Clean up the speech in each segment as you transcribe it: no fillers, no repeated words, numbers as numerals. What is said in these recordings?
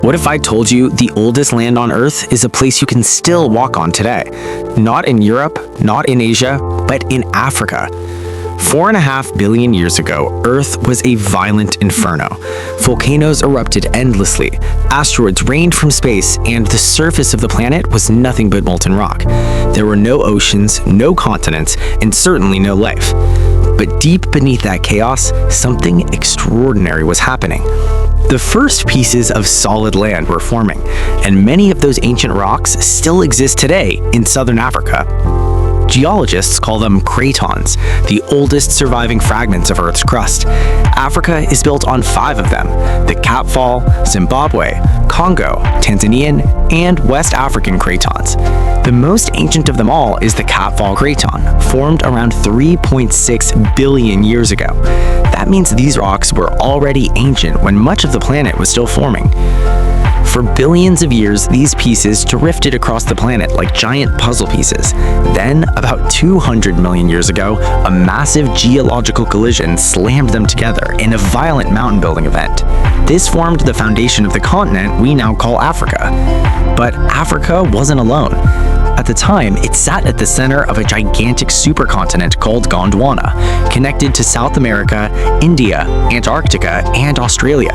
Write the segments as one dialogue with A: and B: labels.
A: What if I told you the oldest land on Earth is a place you can still walk on today? Not in Europe, not in Asia, but in Africa. 4.5 billion years ago, Earth was a violent inferno. Volcanoes erupted endlessly, asteroids rained from space, and the surface of the planet was nothing but molten rock. There were no oceans, no continents, and certainly no life. But deep beneath that chaos, something extraordinary was happening. The first pieces of solid land were forming, and many of those ancient rocks still exist today in southern Africa. Geologists call them cratons, the oldest surviving fragments of Earth's crust. Africa is built on 5 of them: the Kaapvaal, Zimbabwe, Congo, Tanzanian, and West African cratons. The most ancient of them all is the Kaapvaal Craton, formed around 3.6 billion years ago. That means these rocks were already ancient when much of the planet was still forming. For billions of years, these pieces drifted across the planet like giant puzzle pieces. Then, about 200 million years ago, a massive geological collision slammed them together in a violent mountain-building event. This formed the foundation of the continent we now call Africa. But Africa wasn't alone. At the time, it sat at the center of a gigantic supercontinent called Gondwana, connected to South America, India, Antarctica, and Australia.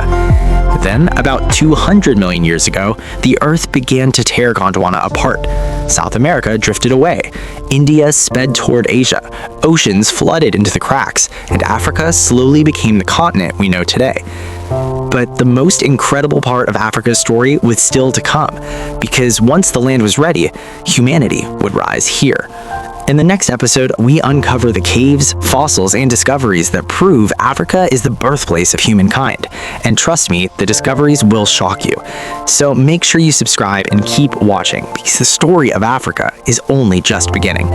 A: Then, about 200 million years ago, the Earth began to tear Gondwana apart. South America drifted away. India sped toward Asia. Oceans flooded into the cracks, and Africa slowly became the continent we know today. But the most incredible part of Africa's story was still to come, because once the land was ready, humanity would rise here. In the next episode, we uncover the caves, fossils, and discoveries that prove Africa is the birthplace of humankind. And trust me, the discoveries will shock you. So make sure you subscribe and keep watching, because the story of Africa is only just beginning.